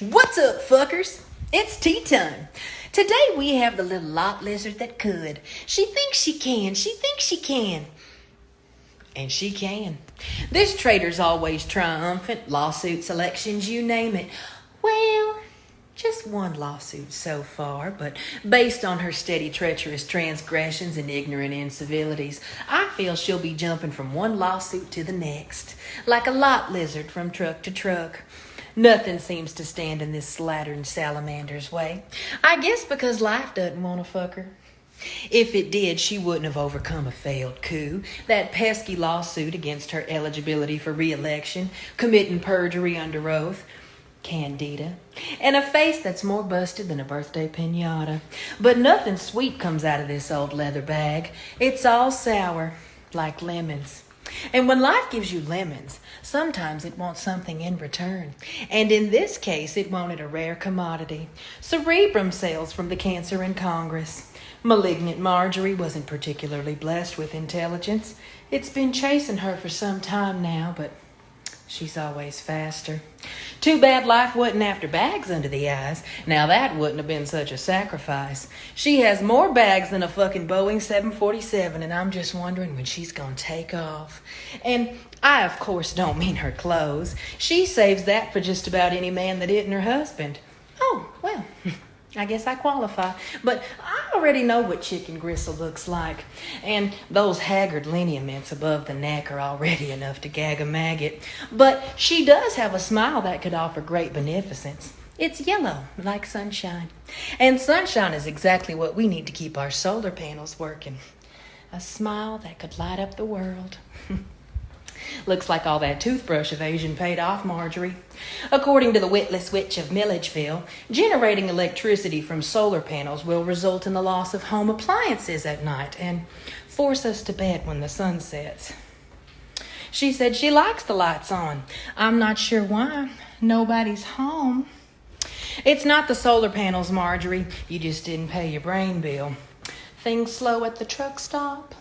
What's up, fuckers? It's tea time. Today we have the little lot lizard that could. She thinks she can. She thinks she can. And she can. This trader's always triumphant. Lawsuits, elections, you name it. Well, just one lawsuit so far, but based on her steady, treacherous transgressions and ignorant incivilities, I feel she'll be jumping from one lawsuit to the next, like a lot lizard from truck to truck. Nothing seems to stand in this slattern salamander's way. I guess because life doesn't want to fuck her. If it did, she wouldn't have overcome a failed coup, that pesky lawsuit against her eligibility for re-election, committing perjury under oath, Candida, and a face that's more busted than a birthday piñata. But nothing sweet comes out of this old leather bag. It's all sour, like lemons. And when life gives you lemons, sometimes it wants something in return. And in this case, it wanted a rare commodity. Cerebrum cells from the cancer in Congress. Malignant Marjorie wasn't particularly blessed with intelligence. It's been chasing her for some time now, but she's always faster. Too bad life wasn't after bags under the eyes. Now that wouldn't have been such a sacrifice. She has more bags than a fucking Boeing 747, and I'm just wondering when she's gonna take off. And I, of course, don't mean her clothes. She saves that for just about any man that isn't her husband. Oh, well, I guess I qualify. But I already know what chicken gristle looks like. And those haggard lineaments above the neck are already enough to gag a maggot. But she does have a smile that could offer great beneficence. It's yellow, like sunshine. And sunshine is exactly what we need to keep our solar panels working. A smile that could light up the world. Looks like all that toothbrush evasion paid off, Marjorie. According to the witless witch of Milledgeville, generating electricity from solar panels will result in the loss of home appliances at night and force us to bed when the sun sets. She said she likes the lights on. I'm not sure why. Nobody's home. It's not the solar panels, Marjorie. You just didn't pay your brain bill. Things slow at the truck stop.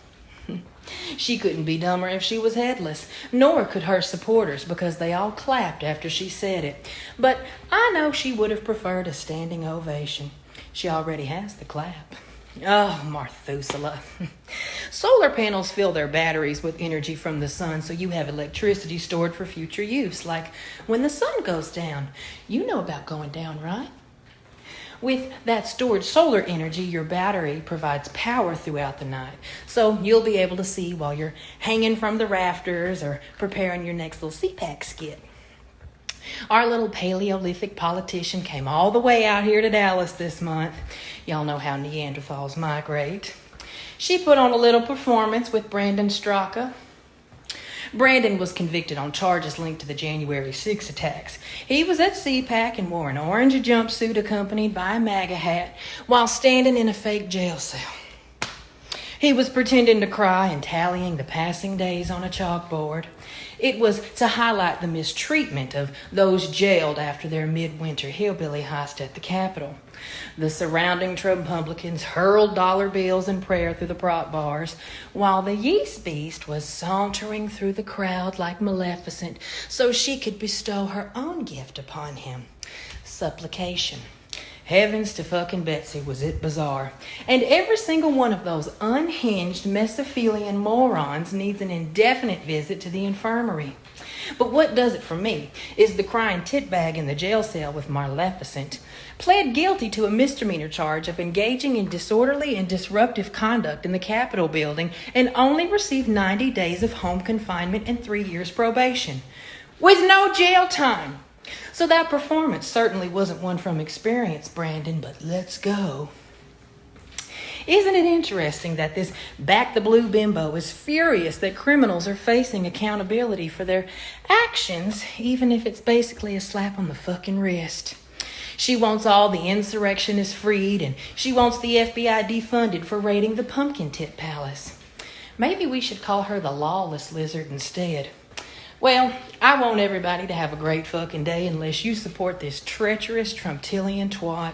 She couldn't be dumber if she was headless, nor could her supporters because they all clapped after she said it. But I know she would have preferred a standing ovation. She already has the clap. Oh, Marthusela. Solar panels fill their batteries with energy from the sun, so you have electricity stored for future use, like when the sun goes down. You know about going down, right? With that stored solar energy, your battery provides power throughout the night. So you'll be able to see while you're hanging from the rafters or preparing your next little CPAC skit. Our little Paleolithic politician came all the way out here to Dallas this month. Y'all know how Neanderthals migrate. She put on a little performance with Brandon Straka. Brandon was convicted on charges linked to the January 6 attacks. He was at CPAC and wore an orange jumpsuit accompanied by a MAGA hat while standing in a fake jail cell. He was pretending to cry and tallying the passing days on a chalkboard. It was to highlight the mistreatment of those jailed after their midwinter hillbilly heist at the Capitol. The surrounding Trumppublicans hurled dollar bills and prayer through the prop bars, while the yeast beast was sauntering through the crowd like Maleficent so she could bestow her own gift upon him. Supplication. Heavens to fucking Betsy, was it bizarre. And every single one of those unhinged Mesophilian morons needs an indefinite visit to the infirmary. But what does it for me is the crying titbag in the jail cell with Maleficent pled guilty to a misdemeanor charge of engaging in disorderly and disruptive conduct in the Capitol building and only received 90 days of home confinement and 3 years probation, with no jail time. So that performance certainly wasn't one from experience, Brandon, but let's go. Isn't it interesting that this back the blue bimbo is furious that criminals are facing accountability for their actions, even if it's basically a slap on the fucking wrist? She wants all the insurrectionists freed, and she wants the FBI defunded for raiding the Pumpkin Tip Palace. Maybe we should call her the lawless lizard instead. Well, I want everybody to have a great fucking day unless you support this treacherous Trumptillian twat.